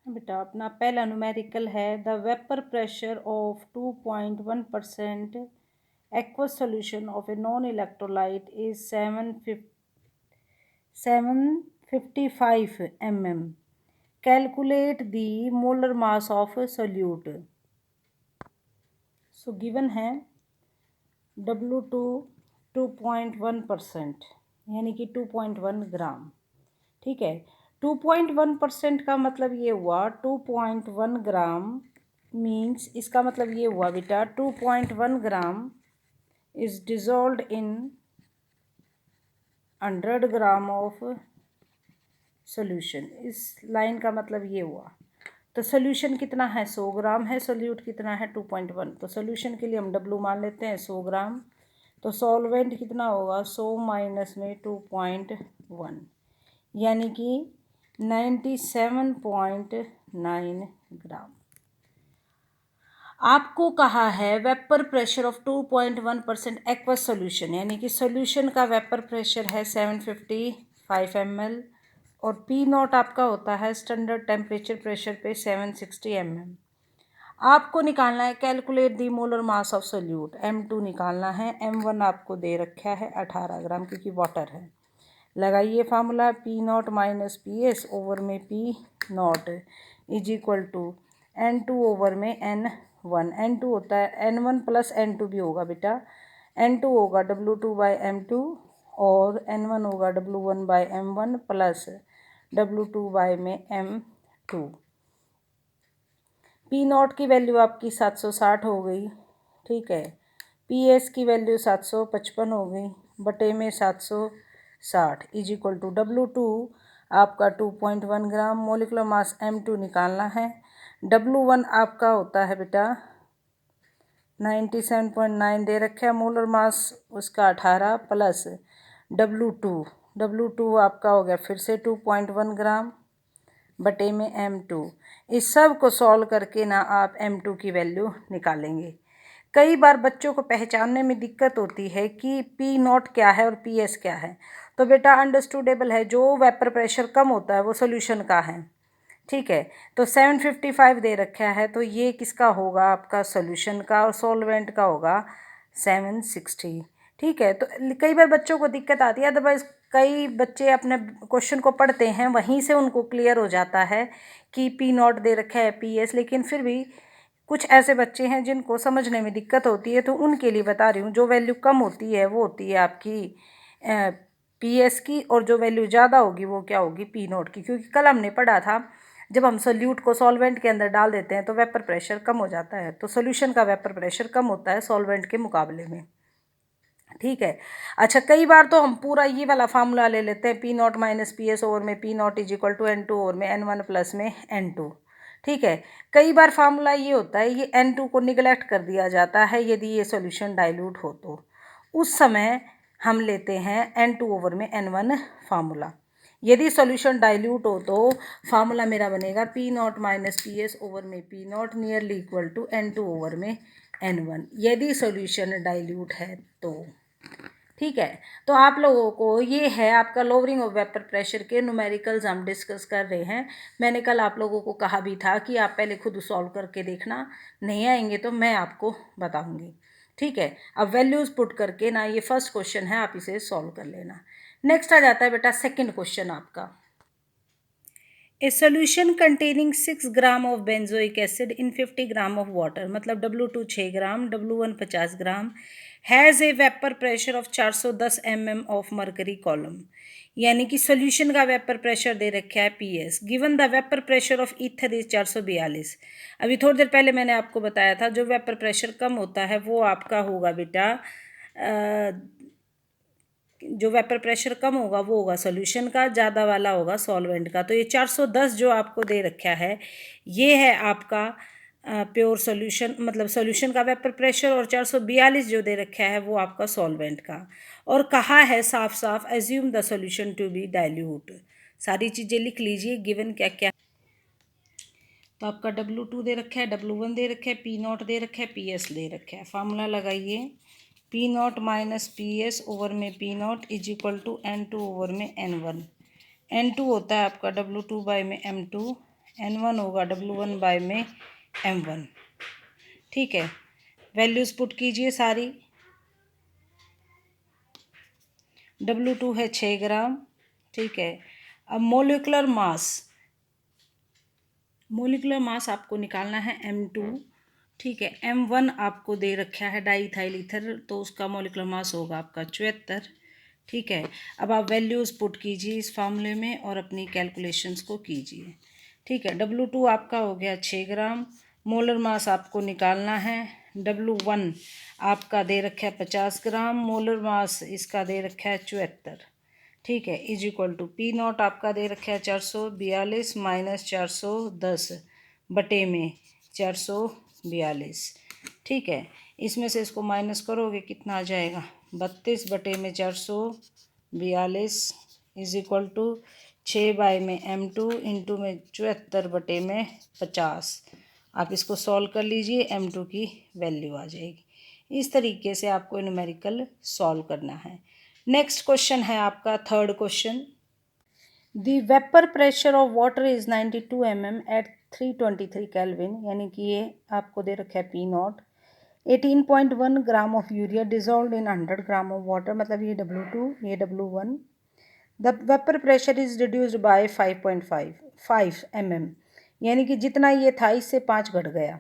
बेटा अपना पहला न्यूमेरिकल है the vapour pressure of 2.1% aqueous solution of a non-electrolyte is 755 mm. Calculate the molar mass of solute. So given है W2 2.1% यानी कि 2.1 ग्राम। ठीक है, 2.1% का मतलब ये हुआ 2.1 ग्राम मीन्स इसका मतलब ये हुआ बेटा 2.1 gram is dissolved in 100 gram of solution. इस लाइन का मतलब ये हुआ। तो सोल्यूशन कितना है 100 ग्राम है, सोल्यूट कितना है 2.1। तो सोल्यूशन के लिए हम डब्लू मान लेते हैं 100 ग्राम। तो सॉल्वेंट कितना होगा 100 माइनस में 2.1 यानी कि 97.9 ग्राम। आपको कहा है vapour pressure of 2.1% aqueous solution यानी कि सोल्यूशन का वेपर प्रेशर है 755 ml और पी नॉट आपका होता है स्टैंडर्ड टेम्परेचर प्रेशर पे 760 mm। आपको निकालना है calculate the molar mass of solute. M2 निकालना है, M1 आपको दे रखा है 18 ग्राम क्योंकि वाटर है। लगाइए formula P naught minus P S over में P naught is equal to N2 over में N1। N2 होता है N1 प्लस N2 भी होगा बेटा। N2 होगा W2 बाई M2 और N1 होगा W1 by M1 plus W2 by में M2। पी नॉट की वैल्यू आपकी 760 हो गई। ठीक है, पी एस की वैल्यू 755 हो गई बटे में 760 इज इक्वल टू W2 आपका 2.1 ग्राम, मोलिकुलर मास M2 निकालना है। W1 आपका होता है बेटा 97.9 दे रखा है, मोलर मास उसका 18 प्लस W2 आपका हो गया फिर से 2.1 ग्राम बटे में M2। इस सब को सॉल्व करके ना आप M2 की वैल्यू निकालेंगे। कई बार बच्चों को पहचानने में दिक्कत होती है कि पी नॉट क्या है और पी एस क्या है। तो बेटा अंडरस्टूडेबल है, जो वेपर प्रेशर कम होता है वो सोल्यूशन का है। ठीक है, तो 755 दे रखा है तो ये किसका होगा आपका सोल्यूशन का और सॉल्वेंट का होगा 760। ठीक है, तो कई बार बच्चों को दिक्कत आती है, अदरवाइज कई बच्चे अपने क्वेश्चन को पढ़ते हैं वहीं से उनको क्लियर हो जाता है कि पी नॉट दे रखा है पी एस। लेकिन फिर भी कुछ ऐसे बच्चे हैं जिनको समझने में दिक्कत होती है, तो उनके लिए बता रही हूँ। जो वैल्यू कम होती है वो होती है आपकी पी एस की और जो वैल्यू ज़्यादा होगी वो क्या होगी पी नॉट की। क्योंकि कल हमने पढ़ा था जब हम सोल्यूट को सॉल्वेंट के अंदर डाल देते हैं तो वेपर प्रेशर कम हो जाता है। तो सोल्यूशन का वेपर प्रेशर कम होता है सॉल्वेंट के मुकाबले में। ठीक है, अच्छा कई बार तो हम पूरा ये वाला फार्मूला ले लेते हैं P naught minus P S over में P naught is equal to N2 over में N1 प्लस में N2। ठीक है, कई बार फार्मूला ये होता है ये N2 को निगलेक्ट कर दिया जाता है यदि ये सॉल्यूशन डाइल्यूट हो तो उस समय हम लेते हैं N2 ओवर में N1 फार्मूला। यदि सॉल्यूशन डाइल्यूट हो तो फार्मूला मेरा बनेगा P naught minus P S over में P naught nearly equal to N2 over में N1 यदि सॉल्यूशन डाइल्यूट है तो। ठीक है, तो आप लोगों को ये है आपका लोअरिंग ऑफ वेपर प्रेशर के न्यूमेरिकल्स हम डिस्कस कर रहे हैं। मैंने कल आप लोगों को कहा भी था कि आप पहले खुद सॉल्व करके देखना, नहीं आएंगे तो मैं आपको बताऊंगी। ठीक है, अब वैल्यूज़ पुट करके ना ये फर्स्ट क्वेश्चन है आप इसे सॉल्व कर लेना। नेक्स्ट आ जाता है बेटा सेकेंड क्वेश्चन आपका। A solution containing 6 gram of benzoic acid in 50 gram of water, मतलब W2 6 gram W1 50 gram has a vapour pressure of 410 mm of mercury column. यानी कि सोल्यूशन का वेपर प्रेशर दे रखा है PS। Given the vapour pressure of ether is 442। अभी थोड़ी देर पहले मैंने आपको बताया था जो वेपर प्रेशर कम होता है वो आपका होगा बेटा जो वेपर प्रेशर कम होगा वो होगा सोल्यूशन का, ज़्यादा वाला होगा सॉल्वेंट का। तो ये 410 जो आपको दे रखा है ये है आपका प्योर सोल्यूशन, मतलब सोल्यूशन का वेपर प्रेशर, और 442 जो दे रखा है वो आपका सॉल्वेंट का। और कहा है साफ साफ assume the solution to be dilute. सारी चीज़ें लिख लीजिए गिवन क्या क्या। तो आपका W2 दे रखा है, W1 दे रखा है, पी नॉट दे रखा है, PS दे रखा है। फार्मूला लगाइए P naught minus P S over में P naught is equal to N2 over में N1। N2 होता है आपका W2 बाई में M2, N1 होगा W1 बाय में M1। ठीक है, वैल्यूज़ पुट कीजिए सारी। W2 है 6 ग्राम। ठीक है, अब मोलिकुलर मास आपको निकालना है M2। ठीक है, M1 आपको दे रखा है डाईइथाइल ईथर, तो उसका मोलिकुलर मास होगा आपका 74। ठीक है, अब आप वैल्यूज़ पुट कीजिए इस फार्मूले में और अपनी कैलकुलेशंस को कीजिए। ठीक है, W2 आपका हो गया 6 ग्राम। मोलर मास आपको निकालना है। W1 आपका दे रखा है 50 ग्राम। मोलर मास इसका दे रखा है 74। ठीक है, is equal to P naught आपका दे रखा है 442 माइनस 410 बटे में 442। ठीक है, इसमें से इसको माइनस करोगे कितना आ जाएगा, 32 बटे में 442 इज इक्वल टू 6 बाय में M2 इंटू में 74 बटे में 50। आप इसको सॉल्व कर लीजिए, M2 की वैल्यू आ जाएगी। इस तरीके से आपको न्यूमेरिकल सॉल्व करना है। नेक्स्ट क्वेश्चन है आपका third question. The vapour pressure of water is 92 mm at 323 kelvin, यानी कि ये आपको दे रखा है P naught. 18.1 gram of urea dissolve in 100 gram of water, मतलब ये W2 ये W1। The vapour pressure is reduced by 5 mm, यानी कि जितना ये था इससे 5 घट गया।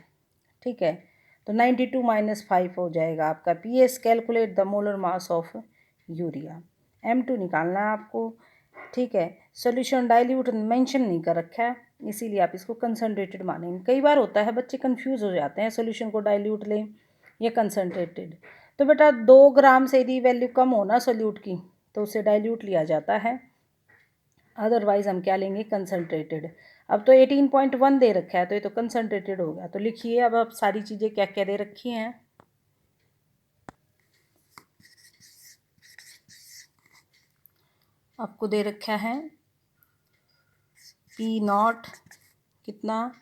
ठीक है, तो 92 माइनस 5 हो जाएगा आपका PS। Calculate the molar mass of urea. M2 निकालना है आपको। ठीक है, सोल्यूशन डाइल्यूट मेंशन नहीं कर रखा है, इसीलिए आप इसको कंसनट्रेटेड मानेंगे। कई बार होता है बच्चे कंफ्यूज हो जाते हैं, सोल्यूशन को डाइल्यूट लें या कंसनट्रेटेड। तो बेटा 2 ग्राम से यदि वैल्यू कम हो ना सोल्यूट की, तो उसे डाइल्यूट लिया जाता है, अदरवाइज हम क्या लेंगे, कंसनट्रेटेड। अब तो 18.1 दे रखा है, तो ये तो कंसनट्रेटेड हो गया। तो लिखिए अब आप सारी चीज़ें क्या क्या दे रखी हैं। आपको दे रखा है P नॉट कितना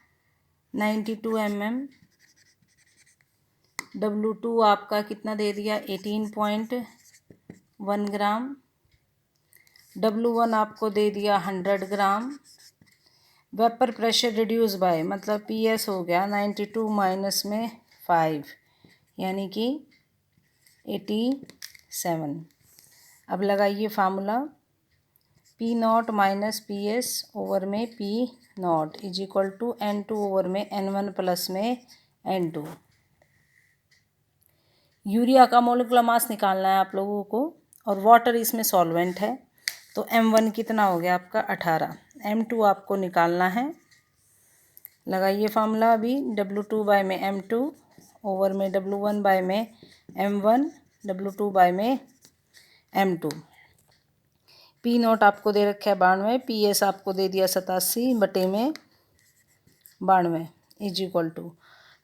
92 mm, W2 आपका कितना दे दिया 18.1 ग्राम, W1 आपको दे दिया 100 ग्राम। वेपर प्रेशर रिड्यूस बाय मतलब PS हो गया 92 माइनस में 5, यानी कि 87। अब लगाइए formula, P naught minus PS over में P naught is equal to N2 over में N1 प्लस में N2। यूरिया का मोलिकुलर मास निकालना है आप लोगों को, और वाटर इसमें सॉल्वेंट है। तो M1 कितना हो गया आपका 18, M2 आपको निकालना है। लगाइए फार्मूला अभी, W2 बाय में M2 ओवर में W1 बाय में M1, W2 बाय में M2। P नॉट आपको दे रखा है 92, PS आपको दे दिया 87 बटे में 92 is equal to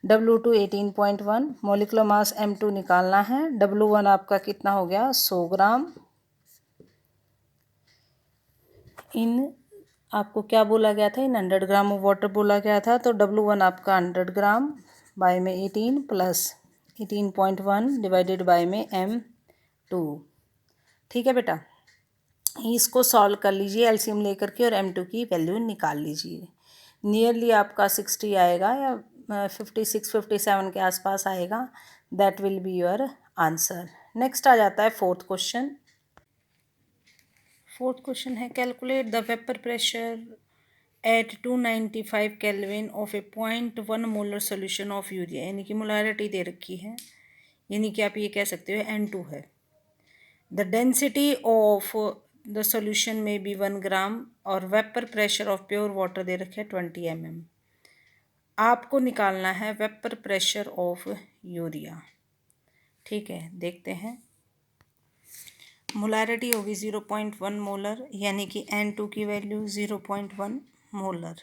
W2 18.1। Molecular mass M2 निकालना है। W1 आपका कितना हो गया 100 ग्राम। इन आपको क्या बोला गया था, इन 100 ग्राम ऑफ वाटर बोला गया था, तो W1 आपका 100 ग्राम बाय में 18 प्लस 18.1 डिवाइडेड बाय में M2। ठीक है बेटा, इसको सॉल्व कर लीजिए एलसीएम लेकर के और M2 की वैल्यू निकाल लीजिए। नियरली आपका 60 आएगा या 56 57 के आसपास आएगा। That will be your answer. Next आ जाता है फोर्थ क्वेश्चन। फोर्थ क्वेश्चन है calculate the vapour pressure at 295 kelvin of a 0.1 molar solution of urea, यानी कि मोलारिटी दे रखी है, यानी कि आप ये कह सकते हो N2 है। The density of the solution में बी 1 ग्राम और vapour pressure of pure water दे रखे 20 mm। आपको निकालना है वेपर प्रेशर ऑफ यूरिया। ठीक है, देखते हैं। मोलारिटी होगी 0.1 मोलर, यानी कि N2 की value 0.1 molar.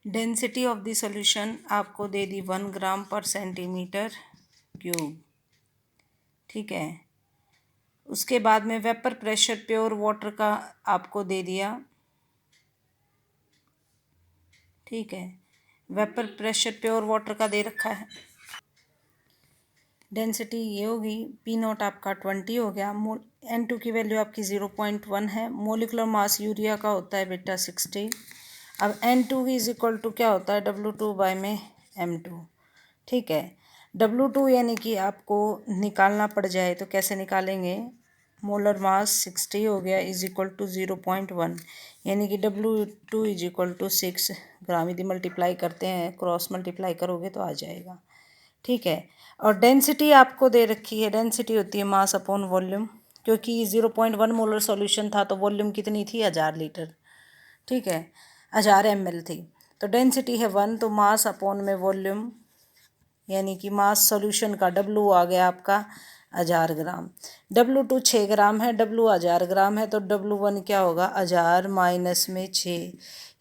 Density of the solution आपको दे दी 1 ग्राम पर सेंटीमीटर क्यूब। ठीक है, उसके बाद में वेपर प्रेशर प्योर वाटर का आपको दे दिया। ठीक है, वेपर प्रेशर प्योर वाटर का दे रखा है। डेंसिटी ये होगी, P नॉट आपका 20 हो गया। N2 की वैल्यू आपकी 0.1 है। मोलिकुलर मास यूरिया का होता है बेटा 60, अब N2 इज इक्वल टू क्या होता है, W2 बाय में M2। ठीक है, W2 यानी कि आपको निकालना पड़ जाए तो कैसे निकालेंगे, मोलर मास 60 हो गया इज इक्वल टू 0.1, यानी कि W2 इज इक्वल टू 6 ग्राम। यदि मल्टीप्लाई करते हैं, क्रॉस मल्टीप्लाई करोगे तो आ जाएगा। ठीक है, और डेंसिटी आपको दे रखी है, डेंसिटी होती है मास अपॉन वॉल्यूम, क्योंकि 0.1 मोलर सॉल्यूशन था तो वॉल्यूम कितनी थी, 1000 लीटर। ठीक है, 1000 ml थी, तो डेंसिटी है 1, तो मास अपॉन में वॉल्यूम, यानी कि मास सॉल्यूशन का W आ गया आपका 1000 ग्राम। W2 6 ग्राम है, W 1000 ग्राम है, तो W1 क्या होगा, 1000 माइनस में 6,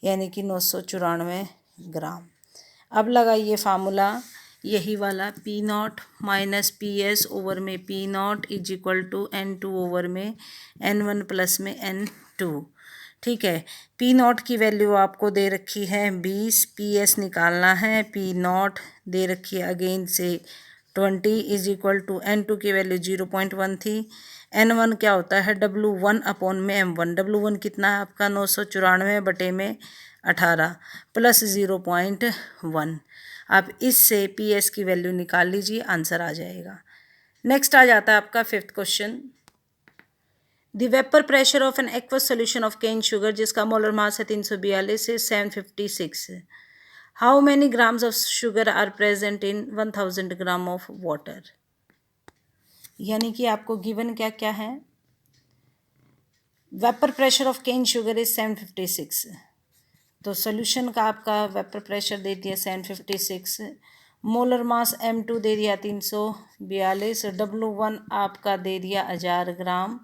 यानी कि 994 ग्राम। अब लगाइए फार्मूला यही वाला, P0 माइनस PS ओवर में P0 is equal to N2 over में N1 प्लस में N2। ठीक है, P0 की वैल्यू आपको दे रखी है 20, PS निकालना है, P0 दे रखी है अगेन से 20 इज इक्वल टू N2 की वैल्यू 0.1 थी। N1 क्या होता है, W1 अपॉन में M1। W1 कितना है आपका, 994 बटे में 18 प्लस 0.1। आप इससे PS की वैल्यू निकाल लीजिए, आंसर आ जाएगा। नेक्स्ट आ जाता है आपका 5th question. The vapour pressure of an aqueous solution of cane sugar, जिसका मोलर मास है 342 से 756। How many grams of sugar are present in 1000 gram of water. यानी कि आपको गिवन क्या क्या है, vapour pressure of cane sugar is 756, तो सोल्यूशन का आपका वेपर प्रेशर दे दिया 756, मोलर मास M2 दे दिया 342, W1 आपका दे दिया 1000 ग्राम,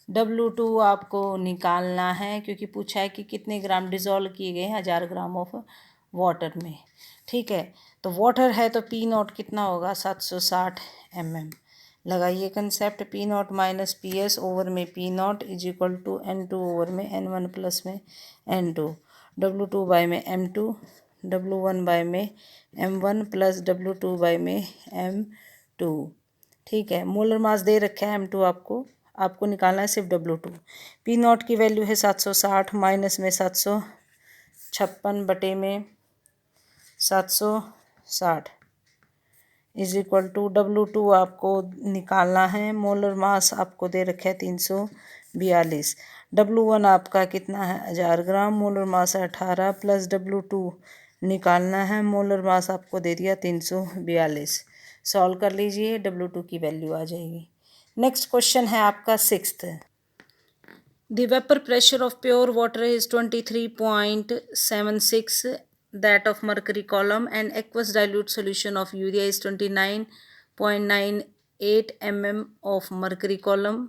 W2 आपको निकालना है क्योंकि पूछा है कि कितने ग्राम डिज़ोल्व किए गए हैं 1000 ग्राम ऑफ वाटर में। ठीक है, तो वाटर है तो P0 कितना होगा, 760 mm। लगाइए concept, P0 minus PS over में P0 is equal to N2 over में N1 प्लस में N2, W2 बाय में M2, W1 बाय में M1 प्लस W2 बाय में M2। ठीक है, मोलर मास दे रखा है M2 आपको निकालना है सिर्फ W2। P0 की वैल्यू है 760 माइनस में 756 बटे में 760 इज इक्वल टू W2 आपको निकालना है, मोलर मास आपको दे रखा है 342, W1 आपका कितना है 1000 ग्राम, मोलर मास है 18 प्लस W2 निकालना है, मोलर मास आपको दे दिया 342। सॉल्व कर लीजिए, W2 की वैल्यू आ जाएगी। नेक्स्ट क्वेश्चन है आपका 6th। The vapour pressure of pure water is 23.76, that of mercury column, and aqueous dilute solution of urea is 29.98 mm of mercury column।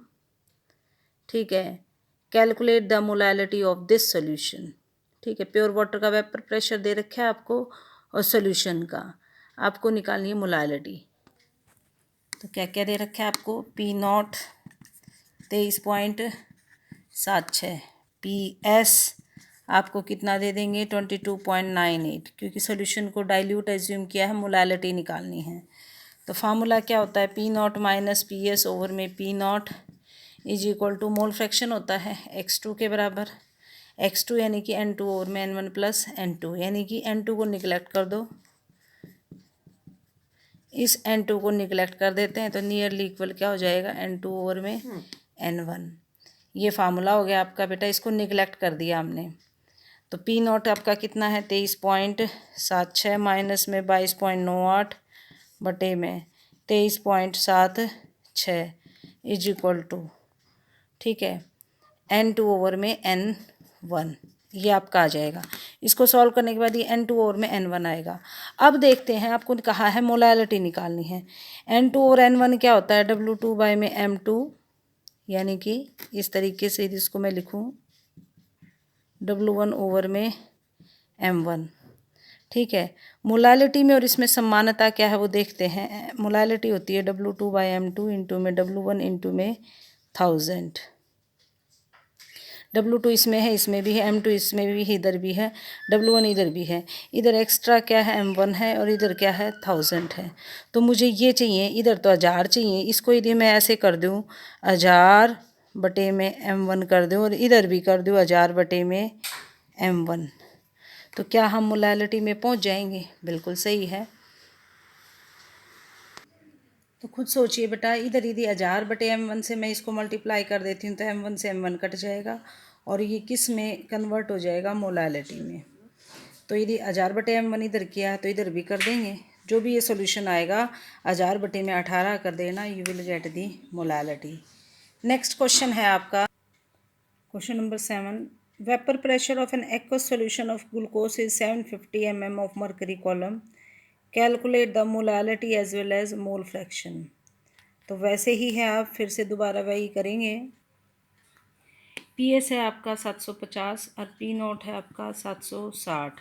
ठीक है, calculate the molality of this solution. ठीक है, pure water का vapour pressure दे रखा है आपको और solution का आपको निकालनी है मोलैलिटी। तो क्या क्या दे रखा है आपको, P0 23.76, PS आपको कितना दे देंगे 22.98, क्योंकि सोल्यूशन को डाइल्यूट एज्यूम किया है, मोलैलिटी निकालनी है। तो फार्मूला क्या होता है, P0 माइनस PS ओवर में P0 is equal to mole fraction होता है X2 के बराबर, X2 यानी कि N2 ओवर में N1 प्लस N2, यानी कि N2 को निगलेक्ट कर दो, इस N2 को निगलेक्ट कर देते हैं तो नियरली इक्वल क्या हो जाएगा, N2 ओवर में N1। ये फार्मूला हो गया आपका बेटा, इसको निगलेक्ट कर दिया हमने। तो P0 आपका कितना है 23.76 माइनस में 22.98 बटे में 23.76 इज इक्वल टू, ठीक है, N2 ओवर में N1, ये आपका आ जाएगा। इसको सॉल्व करने के बाद ये N2 ओवर में N1 आएगा। अब देखते हैं, आपको कहा है मोलैलिटी निकालनी है। N2 ओवर N1 क्या होता है, W2 बाय में M2, यानी कि इस तरीके से इसको मैं लिखूँ W1 ओवर में M1। ठीक है, मोलैलिटी में और इसमें समानता क्या है वो देखते हैं। मोलैलिटी होती है W2 बाय M2 इंटू में W1 इंटू में 1000। W2 इसमें है, इसमें भी है, M2 इसमें भी है, इधर भी है, W1 इधर भी है, इधर एक्स्ट्रा क्या है M1 है और इधर क्या है 1000 है। तो मुझे ये चाहिए, इधर तो 1000 चाहिए, इसको यदि मैं ऐसे कर दूँ 1000 बटे में M1 कर दूँ और इधर भी कर दूँ 1000 बटे में M1, तो क्या हम मोलैलिटी में पहुंच जाएंगे? बिल्कुल सही है। तो खुद सोचिए बेटा, इधर यदि 1000 बटे m1 से मैं इसको मल्टीप्लाई कर देती हूँ तो m1 से m1 कट जाएगा और ये किस में कन्वर्ट हो जाएगा? मोलैलिटी में। तो यदि 1000 बटे m1 इधर किया है तो इधर भी कर देंगे। जो भी ये सोल्यूशन आएगा 1000 बटे में 18 कर देना, you will get the molality. Next question है आपका question number 7। Vapour pressure of an aqueous solution of glucose is 750 mm of mercury column. Calculate the molality as well as mole fraction. तो वैसे ही है, आप फिर से दोबारा वही करेंगे। पी एस है आपका 750 और पी नोट है आपका 760।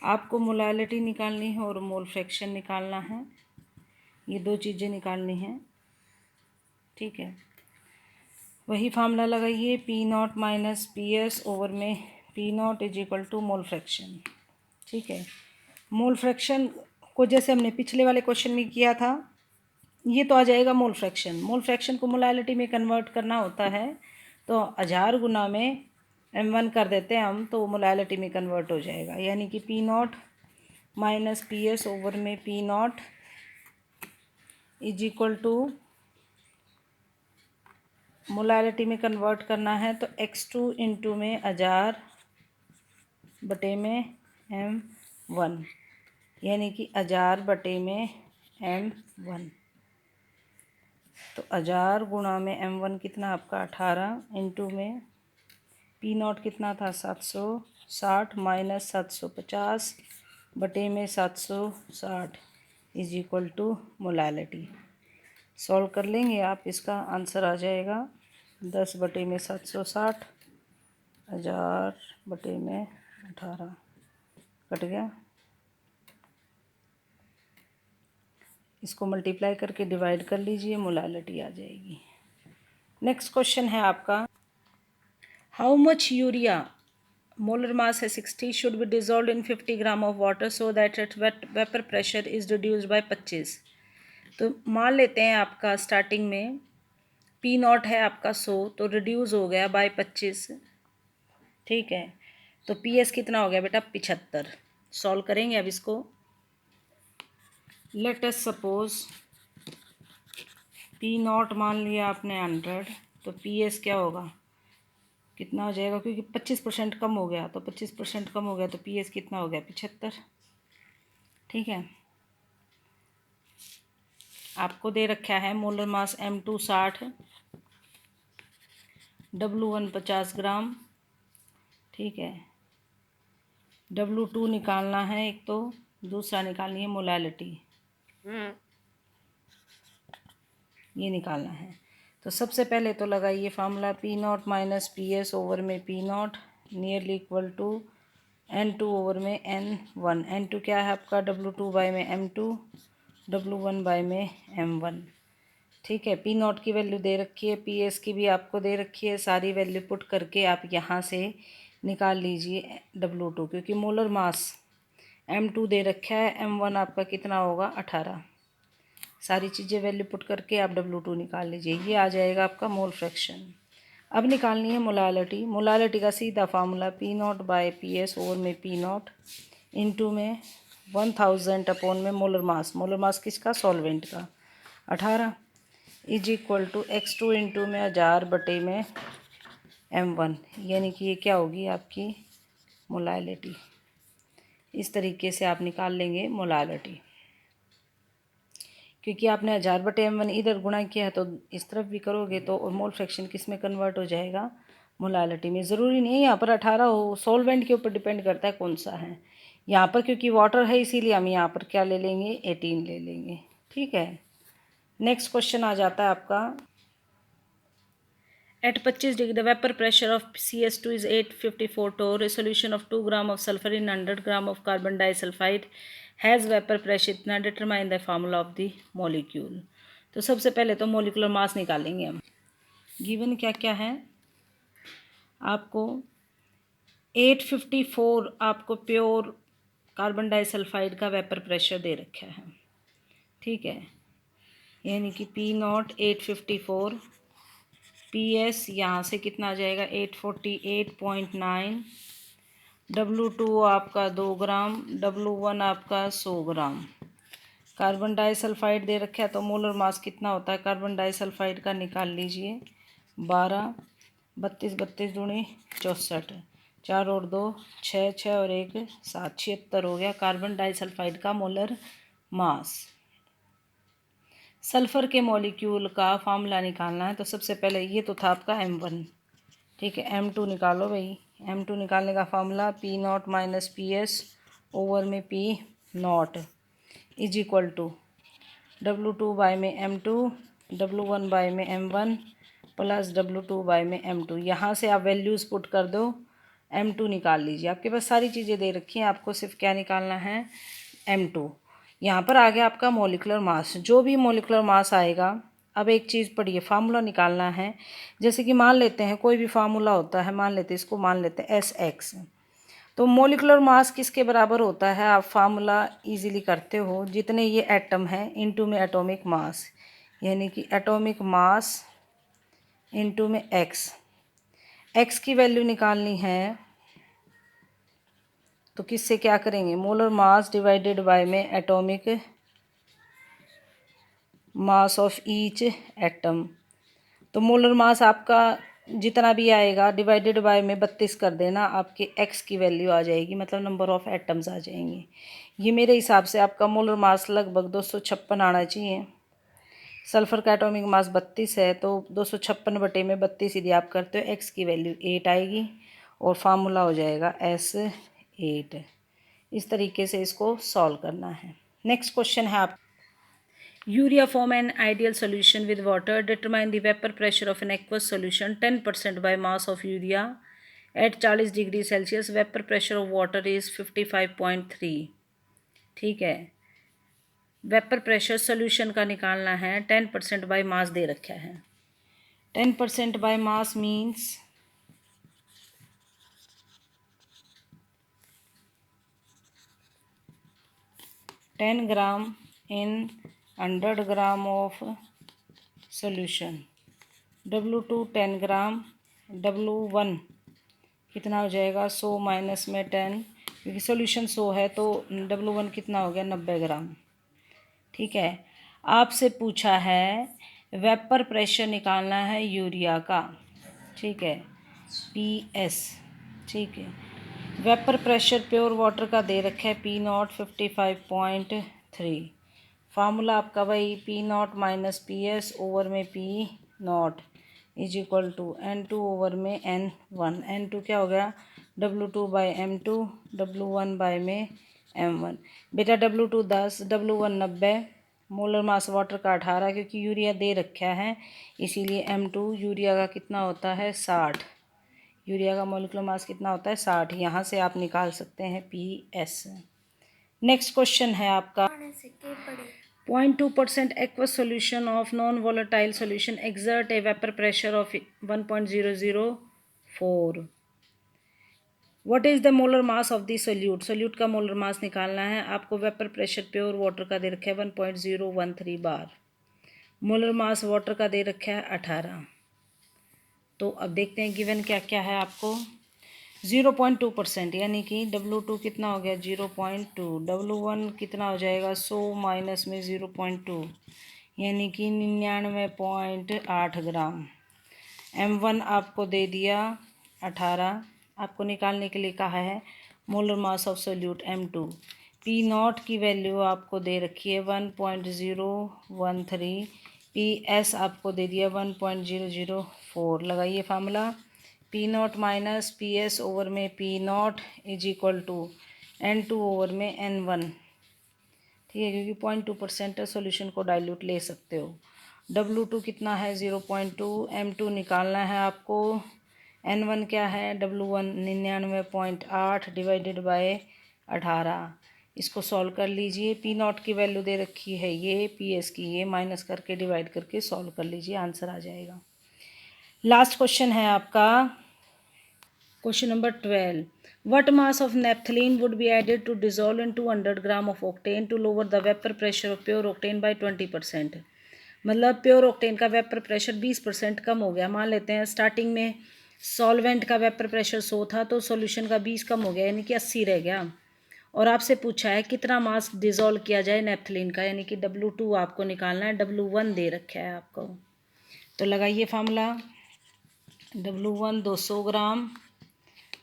आपको मोलैलिटी निकालनी है और मोल फ्रैक्शन निकालना है, ये दो चीज़ें निकालनी हैं। ठीक है, वही फार्मूला लगाइए, P naught minus P S over में P naught is equal to mole fraction. ठीक है, मोल फ्रैक्शन को जैसे हमने पिछले वाले क्वेश्चन में किया था, ये तो आ जाएगा मोल फ्रैक्शन। मोल फ्रैक्शन को मोलैलिटी में कन्वर्ट करना होता है तो 1000 गुना में m1 कर देते हैं हम, तो मोलैलिटी में कन्वर्ट हो जाएगा। यानी कि P naught minus P S over में P naught is equal to, molality में कन्वर्ट करना है तो x2 इंटू में 1000 बटे में m1, यानी कि 1000 बटे में m1। तो 1000 गुणा में m1 कितना आपका 18 इंटू में पी नॉट कितना था 760 माइनस 750 बटे में 760 is equal to molality. Solve कर लेंगे आप, इसका आंसर आ जाएगा 10 बटे में 760, 1000 बटे में 18 कट गया। इसको मल्टीप्लाई करके डिवाइड कर लीजिए, मोलैलिटी आ जाएगी। नेक्स्ट क्वेश्चन है आपका, how much urea molar mass है 60 should be dissolve in 50 gram of water so that it vapour pressure is reduced bye 25। तो मान लेते हैं आपका स्टार्टिंग में पी नॉट है आपका 100, तो रिड्यूस हो गया बाय 25। ठीक है, तो पी एस कितना हो गया बेटा 75। सॉल्व करेंगे अब इसको। Let us suppose P not मान लिया आपने 100, तो पी एस क्या होगा, कितना हो जाएगा, क्योंकि 25% कम हो गया, तो 25% कम हो गया तो पी एस कितना हो गया 75। ठीक है, आपको दे रखा है मोलर मास M2 60, W1 50 ग्राम। ठीक है, W2 निकालना है एक, तो दूसरा निकालनी है मोलैलिटी, ये निकालना है। तो सबसे पहले तो लगाइए formula, P naught minus P S over में P naught nearly equal to N2 over में N1। N2 क्या है आपका W2 बाय में M2, W1 बाय में M1। ठीक है, पी नॉट की वैल्यू दे रखी है, पी एस की भी आपको दे रखी है, सारी वैल्यू पुट करके आप यहाँ से निकाल लीजिए W2, क्योंकि मोलर मास M2 दे रखा है, M1 आपका कितना होगा 18। सारी चीज़ें वैल्यू पुट करके आप W2 निकाल लीजिए, ये आ जाएगा आपका मोल फ्रैक्शन। अब निकालनी है मोलैलिटी। मोलैलिटी का सीधा formula P not by P S over में पी नॉट इंटू में 1000 अपॉन में मोलर मास किसका, सॉल्वेंट का 18 is equal to x2 into में 1000 बटे में m1, यानी कि ये क्या होगी आपकी मोलैलिटी। इस तरीके से आप निकाल लेंगे मोलैलिटी, क्योंकि आपने 1000 बटे m1 इधर गुणा किया है, तो इस तरफ भी करोगे तो मोल फ्रैक्शन किस में कन्वर्ट हो जाएगा, मोलैलिटी में। ज़रूरी नहीं है यहाँ पर 18 हो, सॉल्वेंट के ऊपर डिपेंड करता है कौन सा है। यहाँ पर क्योंकि वाटर है इसीलिए हम यहाँ पर क्या ले लेंगे, 18 ले लेंगे। ठीक है, नेक्स्ट क्वेश्चन आ जाता है आपका, at 25 degree the vapour pressure of CS2 is 854 torr. A solution of 2 gram of sulfur in 100 gram of carbon disulfide has vapor pressure इतना, determine the formula of the molecule. तो सबसे पहले तो molecular mass निकालेंगे हम। Given क्या क्या है आपको, 854 आपको प्योर कार्बन डाइसल्फाइड का वेपर प्रेशर दे रखा है। ठीक है, यानी कि पी नॉट 854, पी एस यहाँ से कितना आ जाएगा 848.9 W2 आपका 2 ग्राम, W1 आपका 100 ग्राम। कार्बन डाइसल्फाइड दे रखा है तो मोलर मास कितना होता है कार्बन डाइसल्फाइड का, निकाल लीजिए। 12, 32 32 दूनी 64, 4 और 2 6, 6 और 1 7, 76 हो गया कार्बन डाइसल्फाइड का मोलर मास। सल्फर के मॉलिक्यूल का फार्मूला निकालना है तो सबसे पहले ये तो था आपका M1, ठीक है। M2 निकालो भाई। M2 निकालने का formula P0 minus PS over में P0 is equal to W2 bye में M2, W1 बाय में M1 प्लस W2 बाय में M2। यहाँ से आप वैल्यूज़ पुट कर दो, M2 निकाल लीजिए। आपके पास सारी चीज़ें दे रखी हैं, आपको सिर्फ क्या निकालना है, M2। यहाँ पर आ गया आपका मोलिकुलर मास। जो भी मोलिकुलर मास आएगा, अब एक चीज़ पढ़िए, फार्मूला निकालना है। जैसे कि मान लेते हैं कोई भी फार्मूला होता है, मान लेते हैं इसको, मान लेते हैं SX। तो मोलिकुलर मास किसके बराबर होता है, आप फार्मूला इजीली करते हो, जितने ये एटम हैं इनटू में एटॉमिक मास, यानी कि एटॉमिक मास इनटू में एक्स की वैल्यू निकालनी है तो किससे क्या करेंगे, मोलर मास डिवाइडेड बाय में atomic mass of each atom. तो मोलर मास आपका जितना भी आएगा डिवाइडेड बाय में 32 कर देना, आपके एक्स की वैल्यू आ जाएगी, मतलब नंबर ऑफ़ एटम्स आ जाएंगे। ये मेरे हिसाब से आपका मोलर मास लगभग 256 आना चाहिए। सल्फ़र का एटॉमिक मास 32 है तो 256 बटे में 32 यदि आप करते हो, एक्स की वैल्यू 8 आएगी और फार्मूला हो जाएगा S8। इस तरीके से इसको सॉल्व करना है। नेक्स्ट क्वेश्चन है आप, Urea form an ideal solution with water. Determine the vapor pressure of an aqueous solution 10% by mass of urea at 40 degree Celsius. Vapour pressure of water is 55.3। ठीक है, वेपर प्रेशर सोल्यूशन का निकालना है, 10% by mass दे रखा है। 10% by mass means 10 gram in 100 gram of solution. W2 10 gram, W1 कितना हो जाएगा 100 माइनस में 10, क्योंकि सोल्यूशन 100 है तो W1 कितना हो गया 90 ग्राम। ठीक है, आपसे पूछा है वेपर प्रेशर निकालना है यूरिया का, ठीक है, PS। ठीक है, वेपर प्रेशर प्योर वाटर का दे रखा है P0 55.3। फार्मूला आपका भाई P0 माइनस PS ओवर में P0 is equal to N2 over में N1। N2 क्या हो गया W2 by M2, W1 bye में M1। बेटा W2 10, W1 90, molar mass water का 18, क्योंकि यूरिया दे रखा है इसीलिए M2। यूरिया का कितना होता है 60, यूरिया का मोलिकुलर मास कितना होता है 60। यहाँ से आप निकाल सकते हैं PS। नेक्स्ट क्वेश्चन है आपका, 0.2% aqueous solution of non-volatile solution exert a vapor pressure of 1.004। What is the molar mass of the solute. Solute का मोलर मास निकालना है आपको। वेपर प्रेशर प्योर वाटर का दे रखा है 1.013 बार, मोलर मास वाटर का दे रखा है 18। तो अब देखते हैं गिवन क्या क्या है आपको। 0.2% यानी कि W2 कितना हो गया 0.2, W1 कितना हो जाएगा 100 माइनस में 0.2 यानी कि 99.8 ग्राम। M1 आपको दे दिया 18, आपको निकालने के लिए कहा है molar mass of solute M2। P0 की वैल्यू आपको दे रखी है 1.013, PS आपको दे दिया 1.004। लगाइए formula P0 minus PS over में P0 is equal to N2 over में N1। ठीक है, क्योंकि 0.2% सोल्यूशन को डाइल्यूट ले सकते हो। W2 कितना है 0.2, M2 निकालना है आपको। N1 क्या है W1 99.8 डिवाइडेड बाय 18। इसको सॉल्व कर लीजिए। P0 की वैल्यू दे रखी है ये, PS की ये, माइनस करके डिवाइड करके सॉल्व कर लीजिए, आंसर आ जाएगा। लास्ट क्वेश्चन है आपका question number 12। What mass of naphthalene would be added to dissolve in 200 gram of octane to lower the vapor pressure of pure octane by 20%। मतलब प्योर ऑक्टेन का vapour pressure 20% कम हो गया। मान लेते हैं स्टार्टिंग में सॉल्वेंट का वेपर प्रेशर 100 था तो सॉल्यूशन का 20 कम हो गया, यानी कि 80 रह गया। और आपसे पूछा है कितना मास डिज़ोल्व किया जाए नेफ्थलीन का, यानी कि W2 आपको निकालना है। W1 दे रखा है आपको, तो लगाइए फार्मूला। W1 200 ग्राम,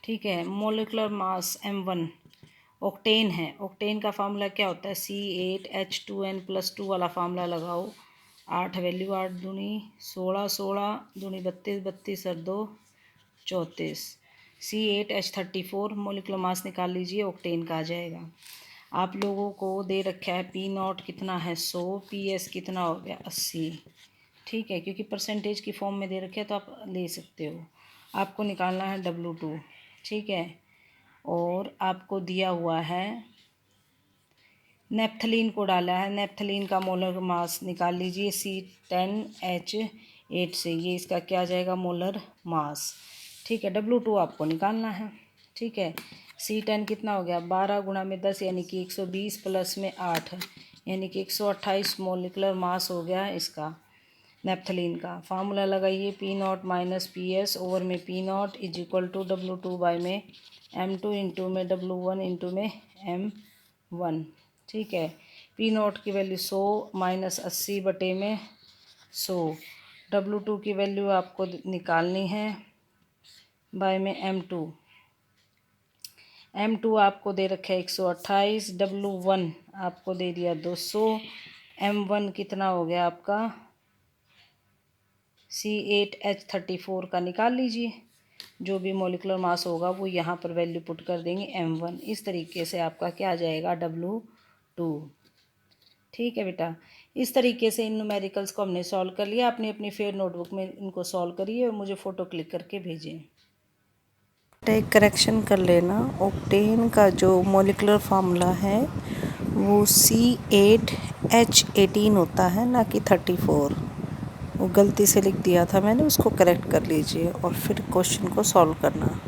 ठीक है। मोलिकुलर मास M1 ऑक्टेन है। ऑक्टेन का फार्मूला क्या होता है? C8H2N+2 वाला फार्मूला लगाओ। 8 वैल्यू, 8 दूनी 16, 16 दूनी 32, 32 और 2 34। C8H34 मोलिकुलर मास निकाल लीजिए, ऑक्टेन का आ जाएगा। आप लोगों को दे रखा है P0 कितना है 100, PS कितना हो गया 80, ठीक है। क्योंकि परसेंटेज की फॉर्म में दे रखे है तो आप ले सकते हो। आपको निकालना है W2, ठीक है। और आपको दिया हुआ है नेप्थलीन को डाला है। नेप्थलीन का मोलर मास निकाल लीजिए C10H8 से, ये इसका क्या आ जाएगा मोलर मास, ठीक है। W2 आपको निकालना है, ठीक है। C10 कितना हो गया 12 गुणा में 10 यानी कि 120 प्लस में 8 यानी कि 128 मोलिकुलर मास हो गया इसका नेप्थलीन का। फार्मूला लगाइए P0 माइनस PS ओवर में P0 is equal to W2 bye में M2 इंटू में W1 इंटू में M1, ठीक है। P0 की वैल्यू 100 माइनस 80 बटे में 100। W2 की वैल्यू आपको निकालनी है बाय में M2। M2 आपको दे रखा है 128, W1 आपको दे दिया 200, M1 कितना हो गया आपका C8H34 का निकाल लीजिए। जो भी मोलिकुलर मास होगा वो यहाँ पर वैल्यू पुट कर देंगे M1। इस तरीके से आपका क्या आ जाएगा W2, ठीक है बेटा। इस तरीके से इन न्यूमेरिकल्स को हमने सॉल्व कर लिया। अपनी अपनी फेयर नोटबुक में इनको सॉल्व करिए और मुझे फ़ोटो क्लिक करके भेजें। एक करेक्शन कर लेना, ऑक्टेन का जो मोलिकुलर फार्मूला है वो C8H18 होता है, ना कि 34। वो गलती से लिख दिया था मैंने, उसको करेक्ट कर लीजिए और फिर क्वेश्चन को सॉल्व करना।